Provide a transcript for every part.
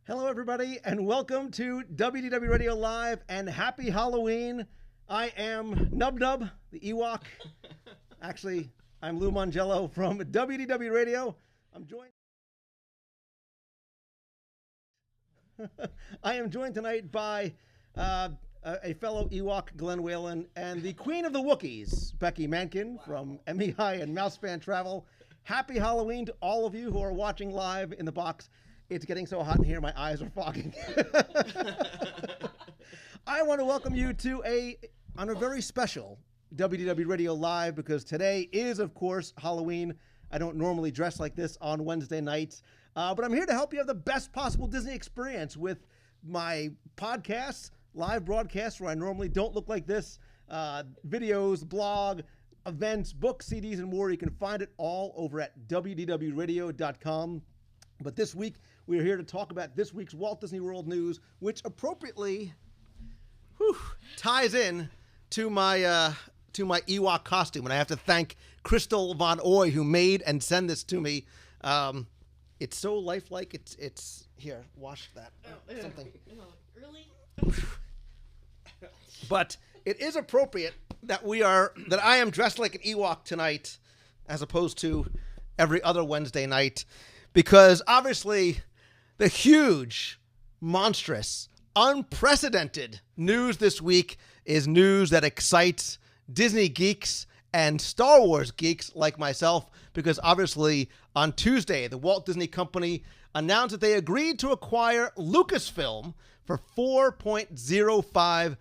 Hello, everybody, and welcome to WDW Radio Live, and happy Halloween. I am Nub Nub, the Ewok. Actually, I'm Lou Mongello from WDW Radio. I am joined tonight by a fellow Ewok, Glenn Whalen, and the Queen of the Wookiees, Becky Mankin from MEI and Mousespan Travel. Happy Halloween to all of you who are watching live in the box. It's getting so hot in here, my eyes are fogging. I want to welcome you to a very special WDW Radio Live, because today is, of course, Halloween. I don't normally dress like this on Wednesday nights, but I'm here to help you have the best possible Disney experience with my podcasts, live broadcasts where I normally don't look like this, videos, blog, events, books, CDs, and more. You can find it all over at WDWRadio.com. But this week, we are here to talk about this week's Walt Disney World news, which appropriately ties in to my Ewok costume. And I have to thank Crystal Von Oy, who made and sent this to me. It's so lifelike. It's here, wash that. Something. Really? But it is appropriate that I am dressed like an Ewok tonight, as opposed to every other Wednesday night. Because obviously, the huge, monstrous, unprecedented news this week is news that excites Disney geeks and Star Wars geeks like myself. Because obviously, on Tuesday, the Walt Disney Company announced that they agreed to acquire Lucasfilm for $4.05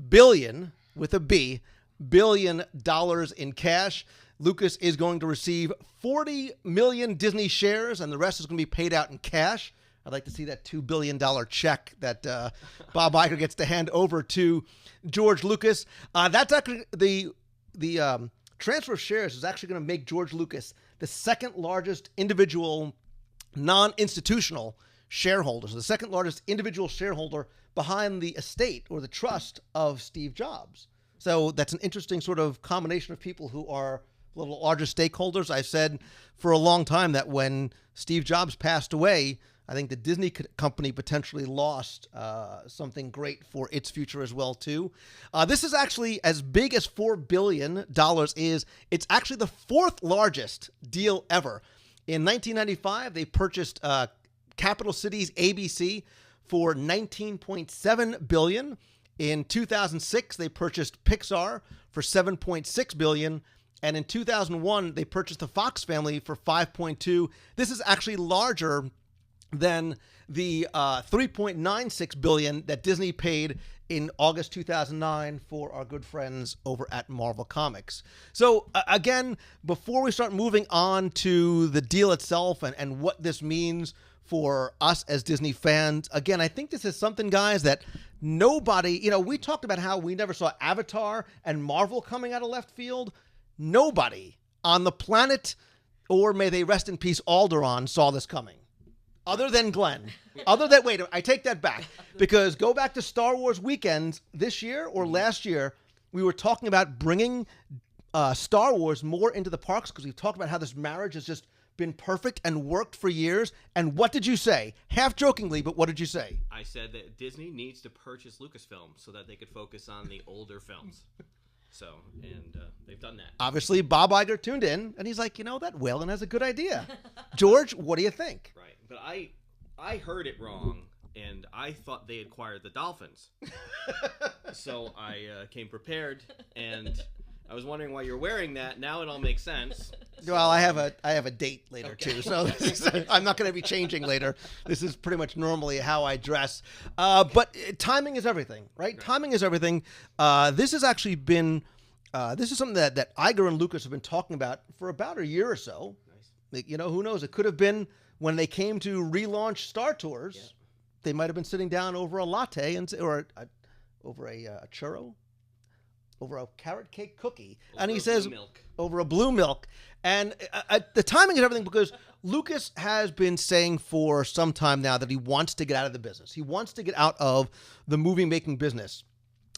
billion, with a B, billion dollars in cash. Lucas is going to receive 40 million Disney shares, and the rest is going to be paid out in cash. I'd like to see that $2 billion check that Bob Iger gets to hand over to George Lucas. That's actually the transfer of shares is actually going to make George Lucas the second largest individual non-institutional shareholder, so the second largest individual shareholder behind the estate or the trust of Steve Jobs. So that's an interesting sort of combination of people who are a little larger stakeholders. I've said for a long time that when Steve Jobs passed away, I think the Disney company potentially lost something great for its future as well, too. This is actually as big as $4 billion is. It's actually the fourth largest deal ever. In 1995, they purchased Capital Cities ABC for $19.7 billion. In 2006, they purchased Pixar for $7.6 billion. And in 2001, they purchased the Fox family for $5.2. This is actually larger than the $3.96 billion that Disney paid in August 2009 for our good friends over at Marvel Comics. So again, before we start moving on to the deal itself and what this means for us as Disney fans, again, I think this is something, guys, that nobody, we talked about how we never saw Avatar and Marvel coming out of left field. Nobody on the planet, or may they rest in peace, Alderaan, saw this coming. Other than Glenn. Wait, I take that back. Because go back to Star Wars weekends this year or last year, we were talking about bringing Star Wars more into the parks, because we've talked about how this marriage has just been perfect and worked for years. And what did you say? Half jokingly, but what did you say? I said that Disney needs to purchase Lucasfilm so that they could focus on the older films. So, and they've done that. Obviously, Bob Iger tuned in, and he's like, that Whalen has a good idea. George, what do you think? Right. But I heard it wrong, and I thought they acquired the Dolphins. So I came prepared, and I was wondering why you're wearing that. Now it all makes sense. Well, I have a date later, too, so I'm not going to be changing later. This is pretty much normally how I dress. But timing is everything, right? Timing is everything. This has actually been, this is something that Iger and Lucas have been talking about for about a year or so. Nice. Who knows? It could have been when they came to relaunch Star Tours. Yeah. They might have been sitting down over a latte or over a churro. Over a carrot cake cookie. And he says, over a blue milk. And the timing is everything, because Lucas has been saying for some time now that he wants to get out of the business. He wants to get out of the movie-making business.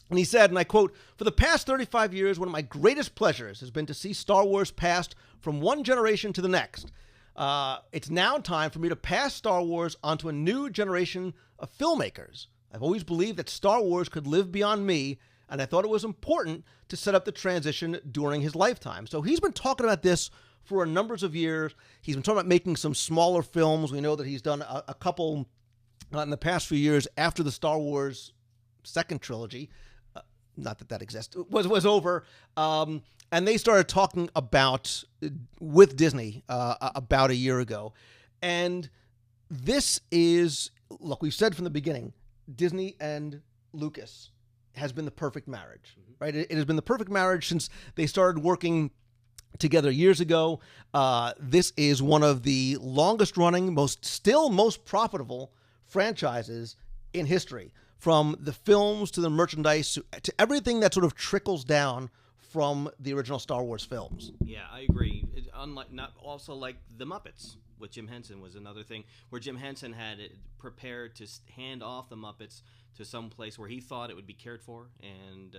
And he said, and I quote, "For the past 35 years, one of my greatest pleasures has been to see Star Wars passed from one generation to the next. It's now time for me to pass Star Wars onto a new generation of filmmakers. I've always believed that Star Wars could live beyond me, and I thought it was important to set up the transition during his lifetime. So he's been talking about this for a number of years. He's been talking about making some smaller films. We know that he's done a couple in the past few years after the Star Wars second trilogy. Not that exists, was over. And they started talking about, with Disney, about a year ago. And this is, look, we've said from the beginning, Disney and Lucas has been the perfect marriage, right? It has been the perfect marriage since they started working together years ago. This is one of the longest running, most profitable franchises in history, from the films to the merchandise to everything that sort of trickles down from the original Star Wars films. Yeah, I agree. Unlike, not also like the Muppets with Jim Henson was another thing where Jim Henson had it prepared to hand off the Muppets to some place where he thought it would be cared for and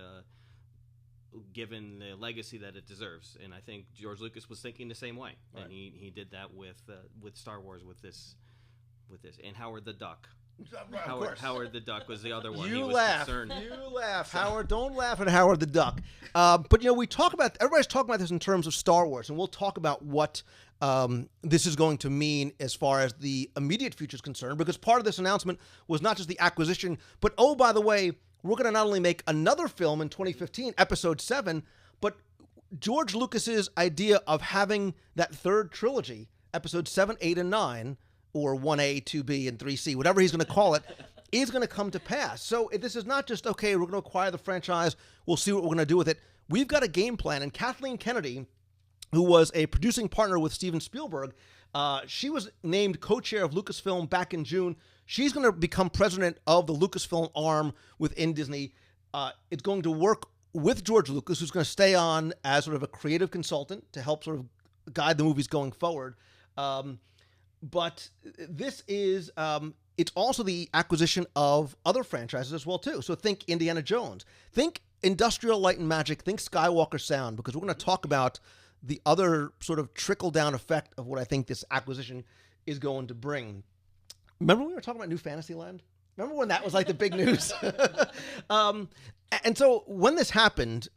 given the legacy that it deserves. And I think George Lucas was thinking the same way, right. And he did that with Star Wars with this, and Howard the Duck. Howard the Duck was the other one. You laugh. Howard, don't laugh at Howard the Duck. But everybody's talking about this in terms of Star Wars, and we'll talk about what this is going to mean as far as the immediate future is concerned, because part of this announcement was not just the acquisition, but, oh, by the way, we're going to not only make another film in 2015, Episode 7, but George Lucas's idea of having that third trilogy, Episodes 7, 8, and 9, or 1A, 2B, and 3C, whatever he's going to call it, is going to come to pass. So this is not just, okay, we're going to acquire the franchise, we'll see what we're going to do with it. We've got a game plan, and Kathleen Kennedy, who was a producing partner with Steven Spielberg, she was named co-chair of Lucasfilm back in June. She's going to become president of the Lucasfilm arm within Disney. It's going to work with George Lucas, who's going to stay on as sort of a creative consultant to help sort of guide the movies going forward. But this is, it's also the acquisition of other franchises as well, too. So think Indiana Jones. Think Industrial Light and Magic. Think Skywalker Sound, because we're going to talk about the other sort of trickle-down effect of what I think this acquisition is going to bring. Remember when we were talking about New Fantasyland? Remember when that was like the big news? And so when this happened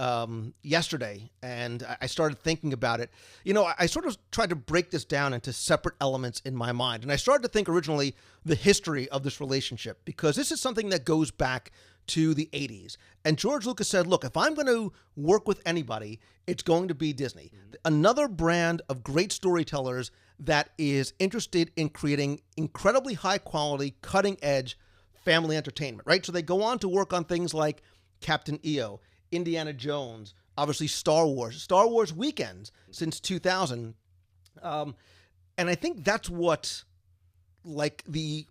yesterday, and I started thinking about it, I sort of tried to break this down into separate elements in my mind. And I started to think originally the history of this relationship, because this is something that goes back to the 80s. And George Lucas said, look, if I'm going to work with anybody, it's going to be Disney. Mm-hmm. Another brand of great storytellers that is interested in creating incredibly high quality, cutting edge family entertainment, right? So they go on to work on things like Captain EO, Indiana Jones, obviously Star Wars weekends since 2000. And I think that's what, like the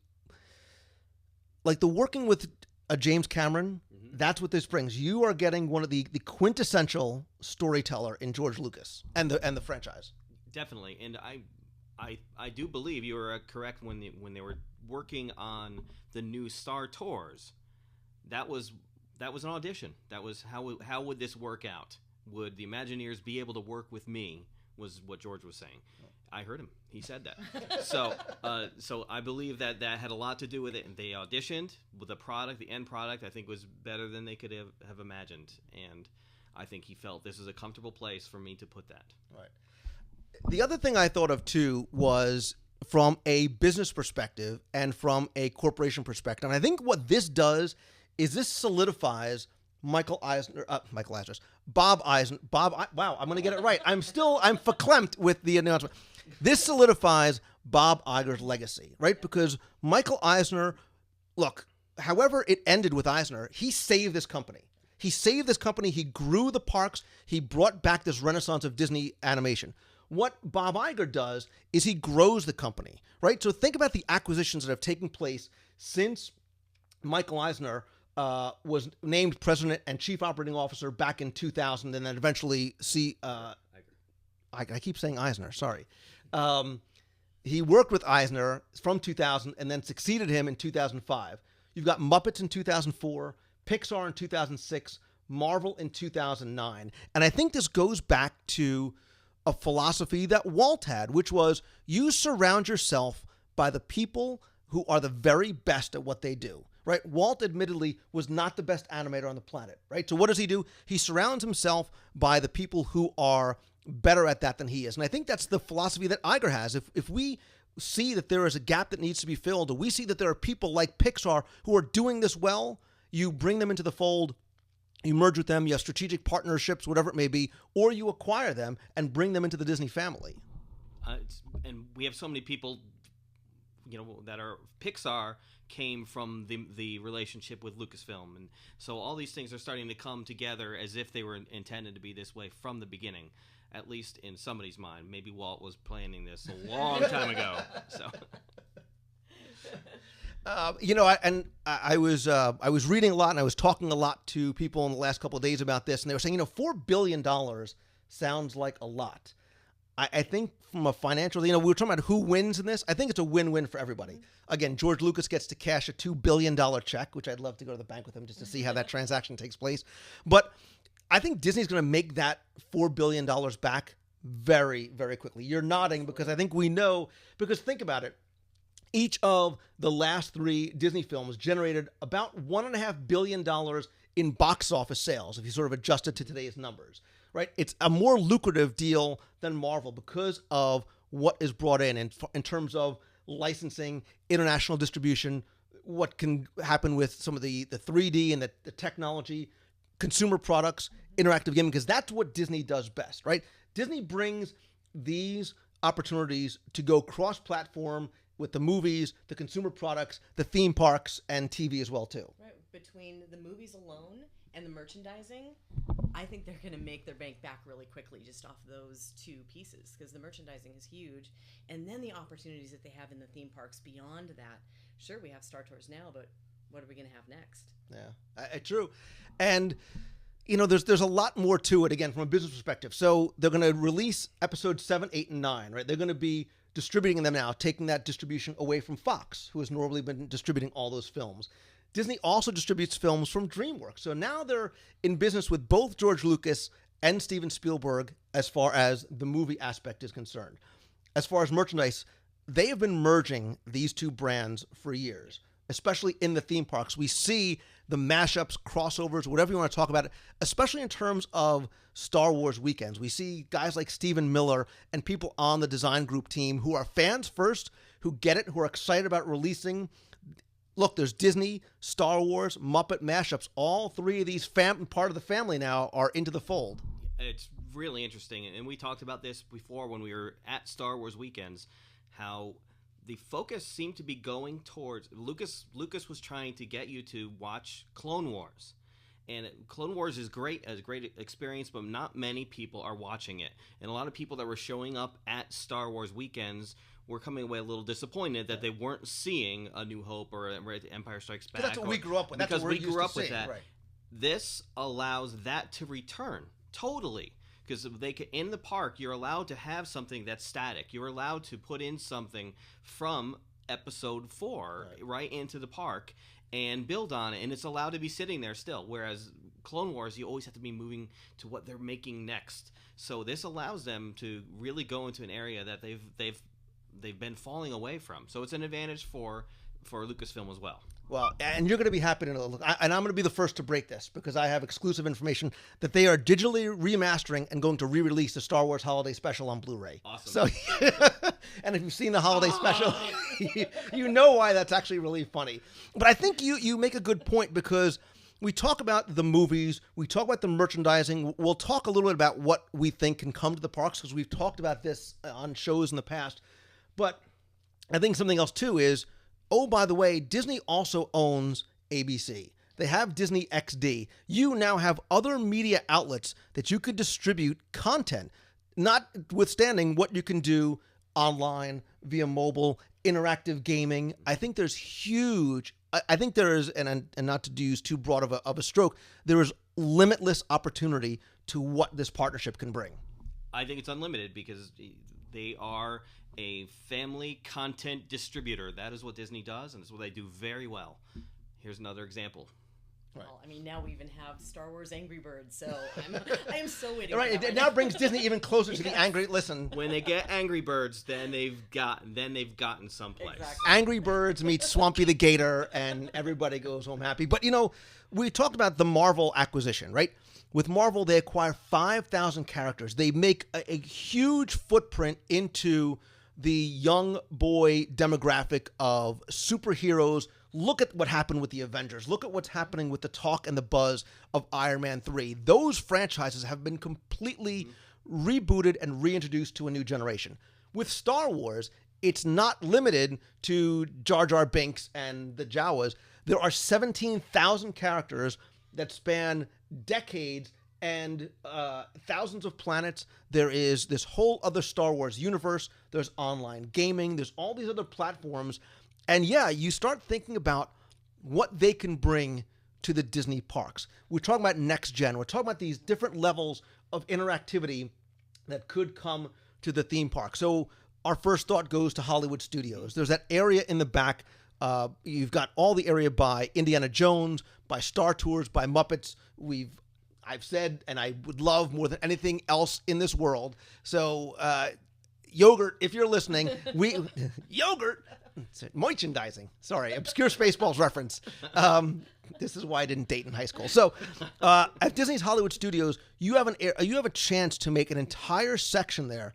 working with a James Cameron, that's what this brings. You are getting one of the quintessential storyteller in George Lucas and the franchise. Definitely. And I do believe you were correct when they were working on the new Star Tours. That was an audition. That was how would this work out? Would the Imagineers be able to work with me? Was what George was saying. I heard him. He said that. So I believe that had a lot to do with it. And they auditioned with the end product, I think was better than they could have imagined. And I think he felt this is a comfortable place for me to put that. Right. The other thing I thought of too was from a business perspective and from a corporation perspective. And I think what this does is this solidifies Bob Eisner's. Wow, I'm going to get it right. I'm verklempt with the announcement. This solidifies Bob Iger's legacy, right? Because Michael Eisner, look, however it ended with Eisner, he saved this company. He grew the parks. He brought back this renaissance of Disney animation. What Bob Iger does is he grows the company, right? So think about the acquisitions that have taken place since Michael Eisner was named president and chief operating officer back in 2000, and then eventually I keep saying Eisner, sorry. He worked with Eisner from 2000 and then succeeded him in 2005. You've got Muppets in 2004, Pixar in 2006, Marvel in 2009. And I think this goes back to a philosophy that Walt had, which was you surround yourself by the people who are the very best at what they do, right? Walt admittedly was not the best animator on the planet, right? So what does he do? He surrounds himself by the people who are better at that than he is. And I think that's the philosophy that Iger has. If we see that there is a gap that needs to be filled, or we see that there are people like Pixar who are doing this well, you bring them into the fold, you merge with them, you have strategic partnerships, whatever it may be, or you acquire them and bring them into the Disney family. And we have so many people, that are Pixar came from the relationship with Lucasfilm, and so all these things are starting to come together as if they were intended to be this way from the beginning, at least in somebody's mind. Maybe Walt was planning this a long time ago. So, I was reading a lot and I was talking a lot to people in the last couple of days about this, and they were saying, $4 billion sounds like a lot. I think from a financial, we were talking about who wins in this. I think it's a win-win for everybody. Again, George Lucas gets to cash a $2 billion check, which I'd love to go to the bank with him just to see how that transaction takes place. But I think Disney's going to make that $4 billion back very, very quickly. You're nodding because I think we know, because think about it. Each of the last 3 Disney films generated about $1.5 billion in box office sales, if you sort of adjust it to today's numbers, right? It's a more lucrative deal than Marvel because of what is brought in terms of licensing, international distribution, what can happen with some of the 3D and the technology, consumer products, interactive gaming, because that's what Disney does best, right? Disney brings these opportunities to go cross-platform with the movies, the consumer products, the theme parks, and TV as well, too. Right. Between the movies alone and the merchandising, I think they're going to make their bank back really quickly just off those 2 pieces, because the merchandising is huge. And then the opportunities that they have in the theme parks beyond that. Sure, we have Star Tours now, but what are we going to have next? Yeah, true. And, there's a lot more to it, again, from a business perspective. So they're going to release episodes 7, 8, and 9, right? They're going to be distributing them now, taking that distribution away from Fox, who has normally been distributing all those films. Disney also distributes films from DreamWorks. So now they're in business with both George Lucas and Steven Spielberg as far as the movie aspect is concerned. As far as merchandise, they have been merging these 2 brands for years, especially in the theme parks. We see the mashups, crossovers, whatever you want to talk about it, especially in terms of Star Wars weekends. We see guys like Stephen Miller and people on the design group team who are fans first, who get it, who are excited about releasing. Look, there's Disney, Star Wars, Muppet mashups. All 3 of these part of the family now are into the fold. It's really interesting, and we talked about this before when we were at Star Wars weekends, how the focus seemed to be going towards Lucas was trying to get you to watch Clone Wars. And Clone Wars is great, as a great experience, but not many people are watching it. And a lot of people that were showing up at Star Wars weekends were coming away a little disappointed that they weren't seeing A New Hope or Empire Strikes Back. That's what we grew up with. Because we grew up with seeing, that. Right. This allows that to return totally. Because in the park, you're allowed to have something that's static. You're allowed to put in something from episode 4 right into the park and build on it, and it's allowed to be sitting there still. Whereas Clone Wars, you always have to be moving to what they're making next. So this allows them to really go into an area that they've been falling away from. So it's an advantage for Lucasfilm as well. Well, and you're going to be happy to know, and I'm going to be the first to break this because I have exclusive information that they are digitally remastering and going to re-release the Star Wars Holiday Special on Blu-ray. Awesome. So, and if you've seen the Holiday Special, you know why that's actually really funny. But I think you make a good point because we talk about the movies, we talk about the merchandising. We'll talk a little bit about what we think can come to the parks because we've talked about this on shows in the past. But I think something else too is, oh, by the way, Disney also owns ABC. They have Disney XD. You now have other media outlets that you could distribute content, notwithstanding what you can do online, via mobile, interactive gaming. I think there's huge, I think there is, and not to use too broad of a stroke, there is limitless opportunity to what this partnership can bring. I think it's unlimited because they are a family content distributor. That is what Disney does, and it's what they do very well. Here's another example. Right. Well, I mean, now we even have Star Wars Angry Birds, so I am so waiting. Right. For that It one. now brings Disney even closer to the angry. Listen, When they get Angry Birds, then they've gotten someplace. Exactly. Angry Birds meet Swampy the Gator, and everybody goes home happy. But we talked about the Marvel acquisition, right? With Marvel, they acquire 5,000 characters. They make a huge footprint into the young boy demographic of superheroes. Look at what happened with the Avengers. Look at what's happening with the talk and the buzz of Iron Man 3. Those franchises have been completely rebooted and reintroduced to a new generation. With Star Wars, it's not limited to Jar Jar Binks and the Jawas. There are 17,000 characters that span decades and thousands of planets. There is this whole other Star Wars universe. There's online gaming. There's all these other platforms. And yeah, you start thinking about what they can bring to the Disney parks. We're talking about next gen. We're talking about these different levels of interactivity that could come to the theme park. So our first thought goes to Hollywood Studios. There's that area in the back. You've got all the area by Indiana Jones, by Star Tours, by Muppets. I've said, and I would love more than anything else in this world. So, Yogurt, if you're listening, Yogurt, merchandising. Sorry, obscure Spaceballs reference. This is why I didn't date in high school. So, at Disney's Hollywood Studios, you have a chance to make an entire section there.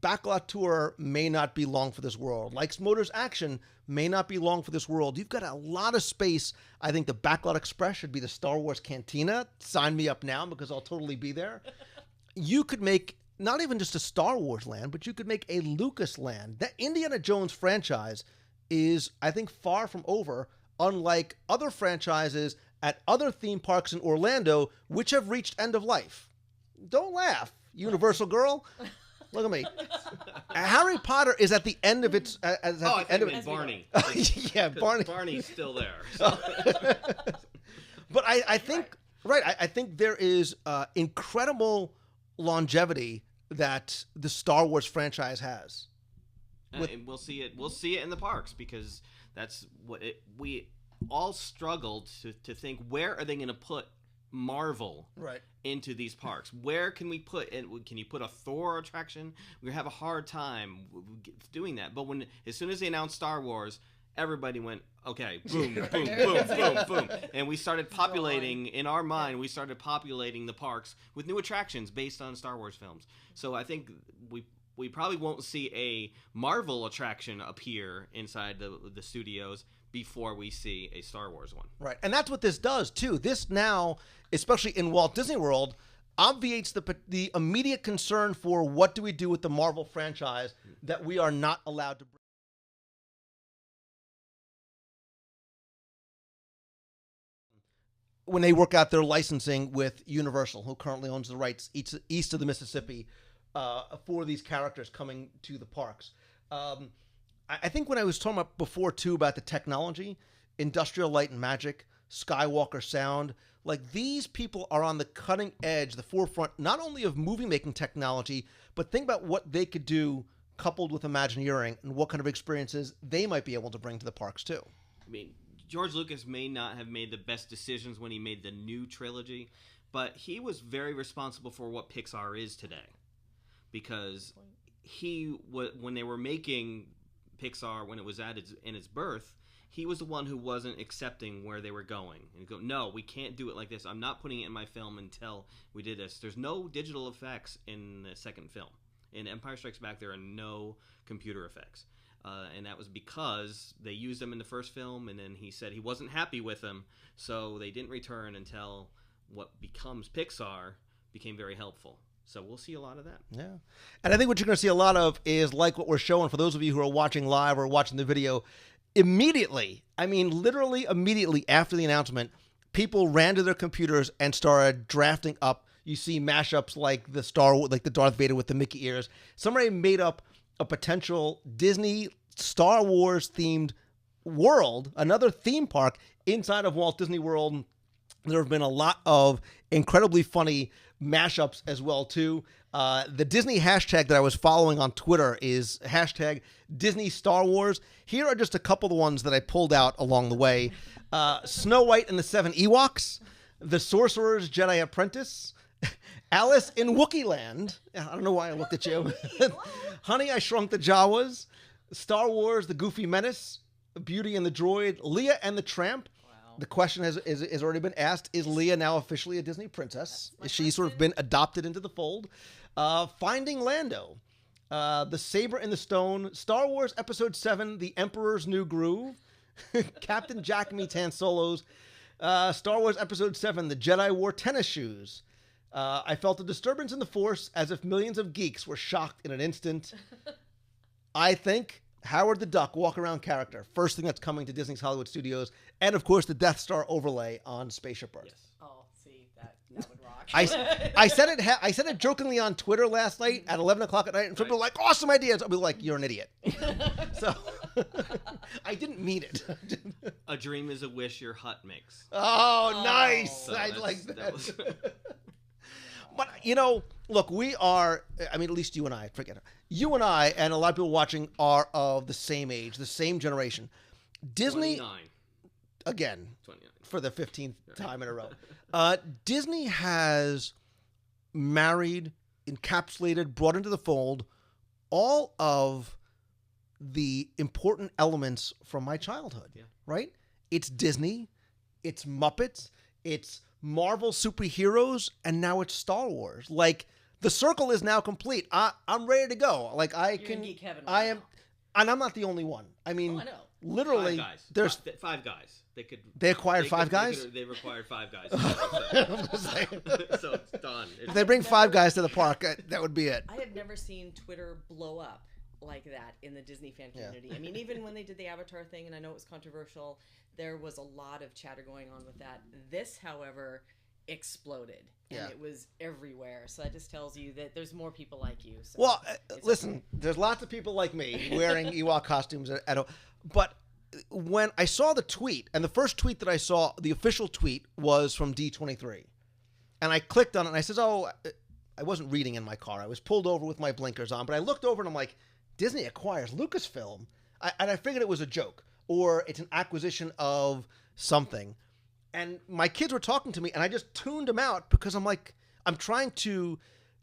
Backlot Tour may not be long for this world. Likes Motors Action may not be long for this world. You've got a lot of space. I think the Backlot Express should be the Star Wars Cantina. Sign me up now because I'll totally be there. You could make not even just a Star Wars land, but you could make a Lucas land. That Indiana Jones franchise is, I think, far from over, unlike other franchises at other theme parks in Orlando, which have reached end of life. Don't laugh, Universal girl. Look at me. Harry Potter is at the end of its. Barney. Yeah, Barney. Barney's still there. So. But I think I think there is incredible longevity that the Star Wars franchise has. And we'll see it. We'll see it in the parks because that's what we all struggled to think. Where are they going to put Marvel into these parks? Where can we put it? Can you put a Thor attraction? We have a hard time doing that. But as soon as they announced Star Wars, everybody went, okay, boom, boom, boom, boom, boom. And we started populating, in our mind, the parks with new attractions based on Star Wars films. So I think we probably won't see a Marvel attraction appear inside the studios before we see a Star Wars one. Right. And that's what this does, too. This now, especially in Walt Disney World, obviates the immediate concern for what do we do with the Marvel franchise that we are not allowed to bring. When they work out their licensing with Universal, who currently owns the rights east of the Mississippi for these characters coming to the parks. I think when I was talking about before, too, about the technology, Industrial Light and Magic, Skywalker Sound, like these people are on the cutting edge, the forefront, not only of movie-making technology, but think about what they could do coupled with Imagineering and what kind of experiences they might be able to bring to the parks, too. I mean, George Lucas may not have made the best decisions when he made the new trilogy, but he was very responsible for what Pixar is today. Because when they were making Pixar, when it was in its birth, he was the one who wasn't accepting where they were going. And he'd go, no, we can't do it like this. I'm not putting it in my film until we did this. There's no digital effects in the second film. In Empire Strikes Back, there are no computer effects. And that was because they used them in the first film, and then he said he wasn't happy with them, so they didn't return until what becomes Pixar became very helpful. So we'll see a lot of that. Yeah. And I think what you're going to see a lot of is like what we're showing for those of you who are watching live or watching the video. Immediately, I mean literally immediately after the announcement, people ran to their computers and started drafting up. You see mashups like the Darth Vader with the Mickey ears. Somebody made up a potential Disney Star Wars themed world, another theme park inside of Walt Disney World There have been a lot of incredibly funny mashups as well, too. The Disney hashtag that I was following on Twitter is hashtag Disney Star Wars. Here are just a couple of the ones that I pulled out along the way. Snow White and the Seven Ewoks, The Sorcerer's Jedi Apprentice, Alice in Wookiee Land. I don't know why I looked at you. Honey, I Shrunk the Jawas, Star Wars, The Goofy Menace, Beauty and the Droid, Leia and the Tramp. The question has already been asked, is Leia now officially a Disney princess? Is she sort of been adopted into the fold? Finding Lando, The Saber in the Stone, Star Wars Episode 7, The Emperor's New Groove, Captain Jack meets Han Solo's, Star Wars Episode 7, The Jedi Wore Tennis Shoes. I felt a disturbance in the Force as if millions of geeks were shocked in an instant. I think Howard the Duck walk-around character, first thing that's coming to Disney's Hollywood Studios, and of course the Death Star overlay on Spaceship Earth. Yes. Oh, see, that would rock. I said it jokingly on Twitter last night at 11 o'clock at night, and people were like, awesome ideas. I'll be like, you're an idiot. So I didn't mean it. A dream is a wish your hut makes. Oh, nice. So I like that. was... But, look, we are, at least you and I, forget it. You and I and a lot of people watching are of the same age, the same generation. Disney, 29. again, 29. for the 15th time in a row. Disney has married, encapsulated, brought into the fold all of the important elements from my childhood, right? It's Disney, it's Muppets, it's Marvel superheroes, and now it's Star Wars. Like, the circle is now complete. I'm ready to go. Like, You're in geek heaven right I am, now. and I'm not the only one. I mean, I know. literally, 5 guys. there's Five guys. They acquired five guys? They required 5 guys. So it's done. If they bring 5 guys to the park, that would be it. I have never seen Twitter blow up like that in the Disney fan community. I mean, even when they did the Avatar thing, and I know it was controversial, there was a lot of chatter going on with that. This, however, exploded, and it was everywhere. So that just tells you that there's more people like you. So well, listen, there's lots of people like me wearing Ewok costumes but when I saw the tweet, and the first tweet that I saw, the official tweet, was from D23, and I clicked on it, and I says, I wasn't reading in my car. I was pulled over with my blinkers on, but I looked over, and I'm like, Disney acquires Lucasfilm, and I figured it was a joke, or it's an acquisition of something. And my kids were talking to me, and I just tuned them out because I'm like, I'm trying to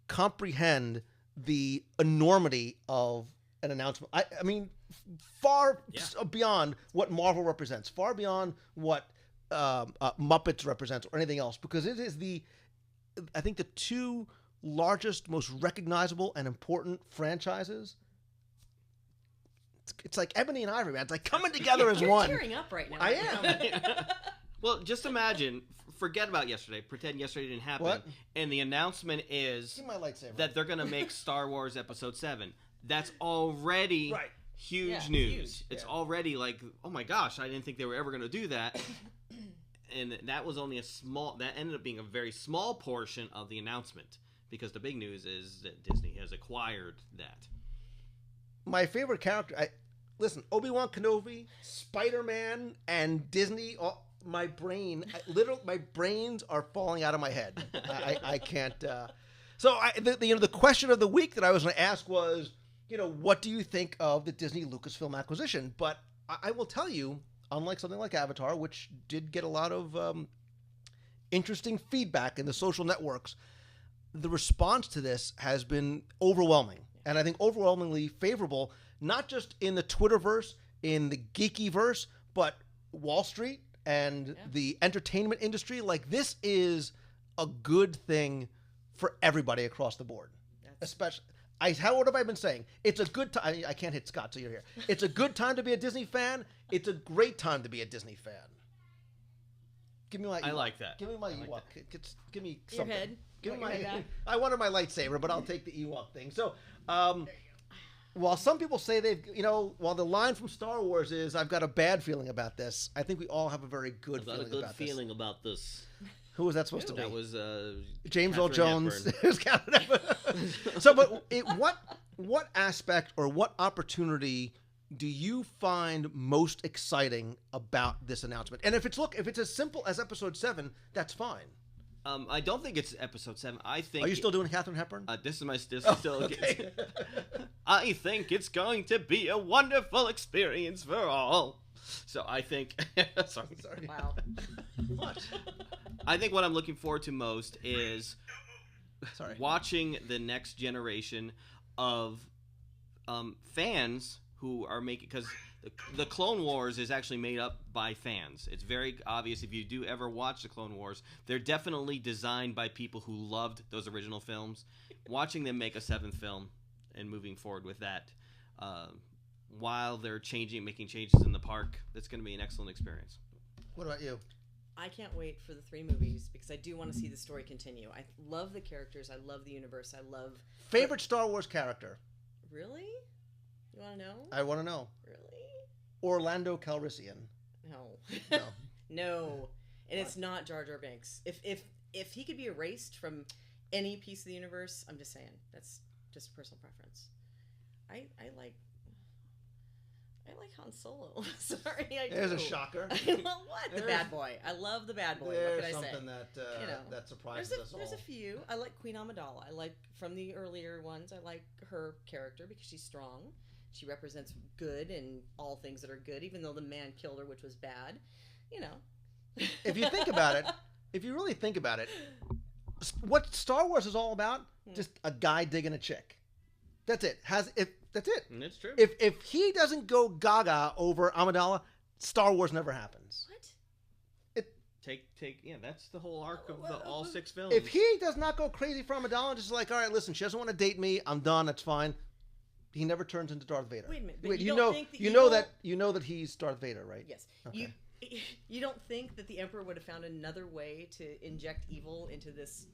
comprehend the enormity of an announcement. I mean, far beyond what Marvel represents, far beyond what Muppets represents or anything else, because it is I think the 2 largest, most recognizable and important franchises. It's like Ebony and Ivory, man. It's like coming together as one. You're tearing up right now. I am. Well, just imagine, forget about yesterday, pretend yesterday didn't happen, What? And the announcement is Give my lightsaber. that they're going to make Star Wars Episode 7. That's already huge news. Huge. It's already like, oh my gosh, I didn't think they were ever going to do that. And that was only that ended up being a very small portion of the announcement, because the big news is that Disney has acquired that. My favorite character, listen, Obi-Wan Kenobi, Spider-Man, and Disney. My brains are falling out of my head. I can't. So the question of the week that I was going to ask was, what do you think of the Disney Lucasfilm acquisition? But I will tell you, unlike something like Avatar, which did get a lot of interesting feedback in the social networks, the response to this has been overwhelming. And I think overwhelmingly favorable, not just in the Twitterverse, in the geekyverse, but Wall Street and the entertainment industry. Like, this is a good thing for everybody across the board. Especially, what have I been saying? It's a good time. I can't hit Scott, so you're here. It's a good time to be a Disney fan. It's a great time to be a Disney fan. Give me my Ewok. I like that. Give me my Ewok. Give me something. Your head. Give me Your head back. I wanted my lightsaber, but I'll take the Ewok thing. So, while some people say while the line from Star Wars is, I've got a bad feeling about this, I think we all have a very good I've got feeling a good about feeling about this. Who was that supposed to be? That was James Earl Catherine Jones. Hepburn. It was Catherine Hepburn. So, but what aspect or what opportunity do you find most exciting about this announcement? And if it's as simple as episode 7, that's fine. I don't think it's episode 7. I think. Are you still doing Katharine Hepburn? This is still. Okay. I think it's going to be a wonderful experience for all. So I think. Sorry. Wow. What? I think what I'm looking forward to most is watching the next generation of fans who are making, because the Clone Wars is actually made up by fans. It's very obvious if you do ever watch the Clone Wars. They're definitely designed by people who loved those original films. Watching them make a 7th film and moving forward with that, while they're making changes in the park, that's going to be an excellent experience. What about you? I can't wait for the 3 movies because I do want to see the story continue. I love the characters. I love the universe. I love... Favorite Star Wars character? Really? You want to know? I want to know. Really? Orlando Calrissian. No. No. And it's not Jar Jar Binks. If he could be erased from any piece of the universe, I'm just saying. That's just personal preference. I like Han Solo. Sorry, I do. There's a shocker. Well, what? The bad boy. I love the bad boy. What can I say? There's something that surprises us all. There's a few. I like Queen Amidala. I like, from the earlier ones, I like her character because she's strong. She represents good and all things that are good, even though the man killed her, which was bad. You know. If you think about it, if you really think about it, what Star Wars is all about, just a guy digging a chick. That's it. That's it. And it's true. If he doesn't go gaga over Amidala, Star Wars never happens. What? That's the whole arc of all 6 films. If he does not go crazy for Amidala, just like, all right, listen, she doesn't want to date me, I'm done, that's fine. He never turns into Darth Vader. Wait a minute. Wait, you know that he's Darth Vader, right? Yes. Okay. You don't think that the Emperor would have found another way to inject evil into this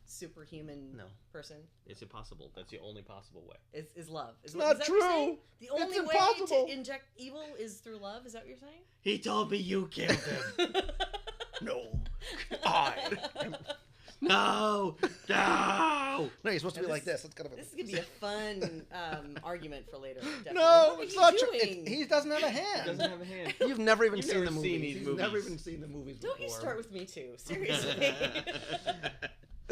superhuman person? It's impossible. That's the only possible way. Is love. It's not true. The only it's way impossible. to inject evil is through love? Is that what you're saying? He told me you killed him. No. I. No. No, you're supposed to be like this. It's kind of this is going to be a fun argument for later. Definitely. No, what it's are not you true. doing? He doesn't have a hand. He doesn't have a hand. You've never even seen never the movies. seen these He's movies. never even seen the movies before. Don't you start with me too. Seriously.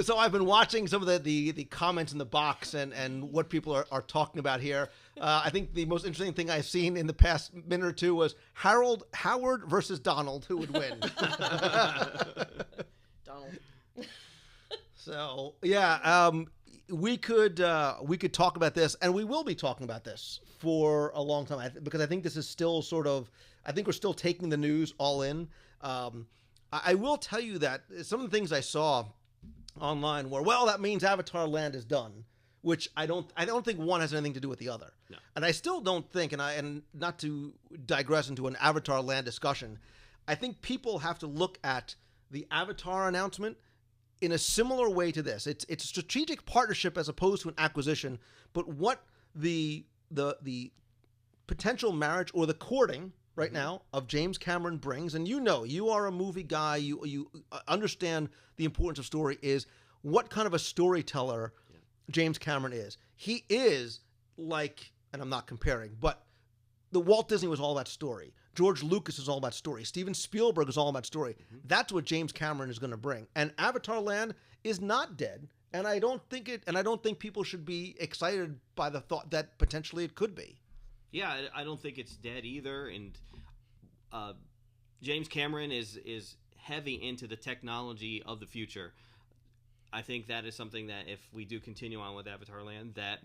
So I've been watching some of the comments in the box and what people are talking about here. I think the most interesting thing I've seen in the past minute or two was Howard versus Donald. Who would win? Donald. So yeah, we could talk about this, and we will be talking about this for a long time because I think this is still I think we're still taking the news all in. I will tell you that some of the things I saw online were, well, that means Avatar Land is done, which I don't think one has anything to do with the other. No. And I still don't think, and not to digress into an Avatar Land discussion, I think people have to look at the Avatar announcement in a similar way to this. It's a strategic partnership as opposed to an acquisition, but what the potential marriage or the courting right now of James Cameron brings, and you are a movie guy, you understand the importance of story, is what kind of a storyteller James Cameron is. He is like, and I'm not comparing, but the Walt Disney was all about story. George Lucas is all about story. Steven Spielberg is all about story. Mm-hmm. That's what James Cameron is going to bring. And Avatar Land is not dead, and I don't think people should be excited by the thought that potentially it could be. Yeah, I don't think it's dead either. And James Cameron is heavy into the technology of the future. I think that is something that if we do continue on with Avatar Land, that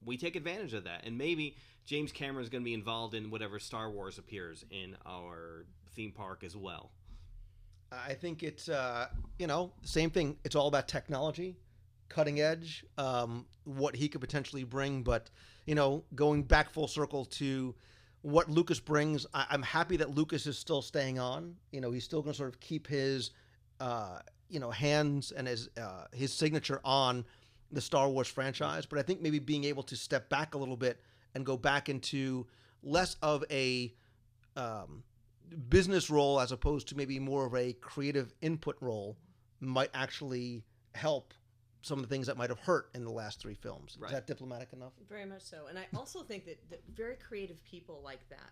we take advantage of that. And maybe James Cameron is going to be involved in whatever Star Wars appears in our theme park as well. I think it's, same thing. It's all about technology, cutting edge, what he could potentially bring. But, going back full circle to what Lucas brings, I'm happy that Lucas is still staying on. He's still going to sort of keep his, hands and his signature on the Star Wars franchise. But I think maybe being able to step back a little bit and go back into less of a business role as opposed to maybe more of a creative input role might actually help some of the things that might have hurt in the last 3 films. Right. Is that diplomatic enough? Very much so. And I also think that very creative people like that,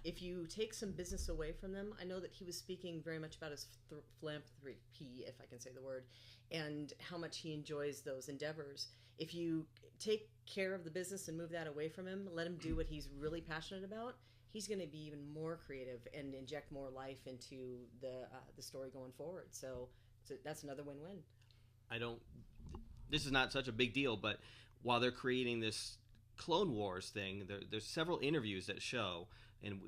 if you take some business away from them, I know that he was speaking very much about his philanthropy, if I can say the word, and how much he enjoys those endeavors. If you take care of the business and move that away from him, let him do what he's really passionate about, he's going to be even more creative and inject more life into the story going forward. So that's another win-win. This is not such a big deal, but while they're creating this Clone Wars thing, there's several interviews that show, and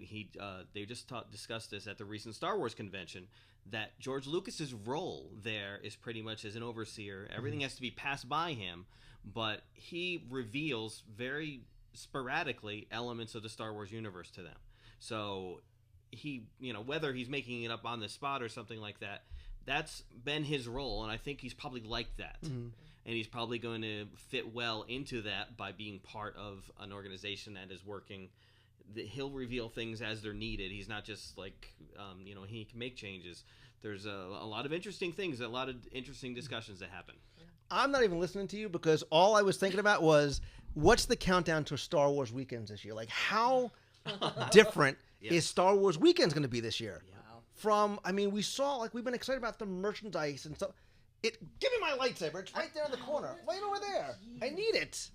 they just discussed this at the recent Star Wars convention, that George Lucas's role there is pretty much as an overseer. Everything has to be passed by him, but he reveals very sporadically elements of the Star Wars universe to them. So he, whether he's making it up on the spot or something like that, that's been his role, and I think he's probably like that. Mm-hmm. And he's probably going to fit well into that by being part of an organization that is working. He'll reveal things as they're needed. He's not just like, he can make changes. There's a lot of interesting things, a lot of interesting discussions that happen. I'm not even listening to you because all I was thinking about was, what's the countdown to Star Wars weekends this year? Like, how different is Star Wars weekends going to be this year? Yeah. We saw, we've been excited about the merchandise and stuff. Give me my lightsaber. It's right there in the corner. Right over there. I need it.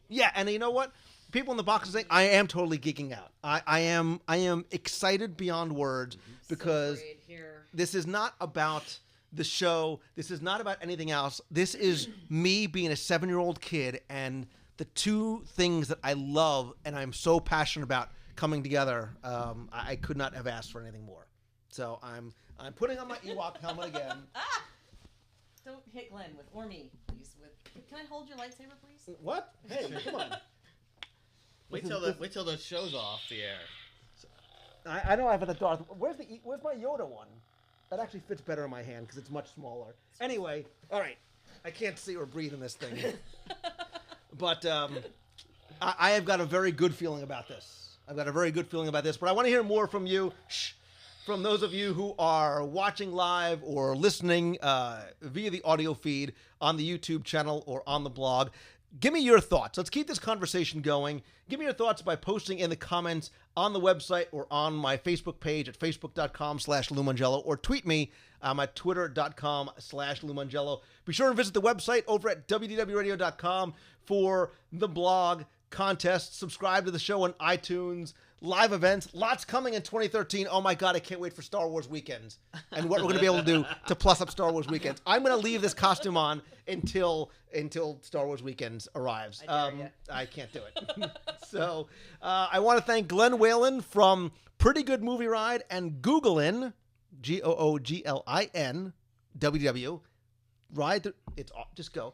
Yeah, and you know what? People in the box are saying, I am totally geeking out. I am excited beyond words because this is not about the show. This is not about anything else. This is me being a 7-year-old kid, and the 2 things that I love and I'm so passionate about coming together. I could not have asked for anything more. So I'm putting on my Ewok helmet again. Don't hit Glenn or me, please. Can I hold your lightsaber, please? What? Hey, come on. Wait till the show's off the air. I know I have the Darth. Where's my Yoda one? That actually fits better in my hand because it's much smaller. Anyway, all right. I can't see or breathe in this thing. But I have got a very good feeling about this. But I want to hear more from you. From those of you who are watching live or listening via the audio feed on the YouTube channel or on the blog. Give me your thoughts. Let's keep this conversation going. Give me your thoughts by posting in the comments on the website or on my Facebook page at facebook.com/Lou Mongello, or tweet me at twitter.com/Lou Mongello. Be sure to visit the website over at WDWRadio.com for the blog, contests, subscribe to the show on iTunes, live events, lots coming in 2013. Oh my God, I can't wait for Star Wars weekends and what we're going to be able to do to plus up Star Wars weekends. I'm going to leave this costume on until Star Wars weekends arrives. I can't do it. So I want to thank Glenn Whalen from Pretty Good Movie Ride and Googlin, Googlin, WDW, Ride. It's off. Just go.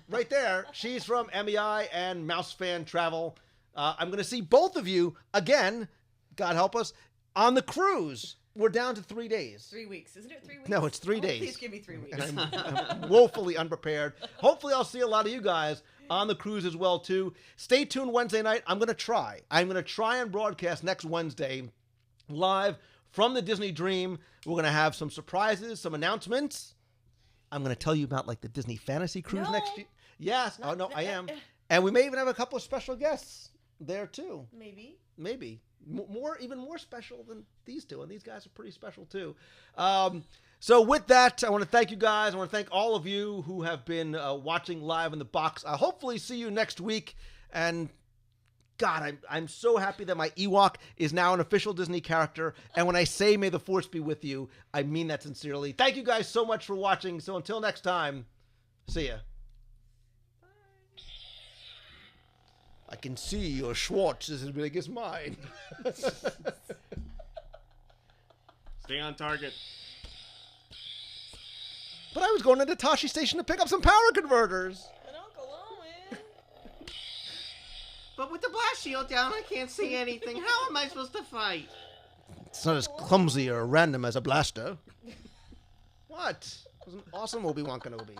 Right there, she's from MEI and Mouse Fan Travel. I'm going to see both of you again, God help us, on the cruise. We're down to 3 days. 3 weeks. Isn't it 3 weeks? No, it's 3 days. Please give me 3 weeks. And I'm woefully unprepared. Hopefully I'll see a lot of you guys on the cruise as well, too. Stay tuned Wednesday night. I'm going to try and broadcast next Wednesday live from the Disney Dream. We're going to have some surprises, some announcements. I'm going to tell you about the Disney Fantasy Cruise next year. Yes. Oh, no, I am. And we may even have a couple of special guests there, too. Maybe. Even more special than these two. And these guys are pretty special, too. So with that, I want to thank you guys. I want to thank all of you who have been watching live in the box. I'll hopefully see you next week. And God, I'm so happy that my Ewok is now an official Disney character. And when I say may the Force be with you, I mean that sincerely. Thank you guys so much for watching. So until next time, see ya. Bye. I can see your Schwartz is as big as mine. Stay on target. But I was going to Tashi Station to pick up some power converters. But with the blast shield down, I can't see anything. How am I supposed to fight? It's not as clumsy or random as a blaster. What? It was an awesome Obi-Wan Kenobi.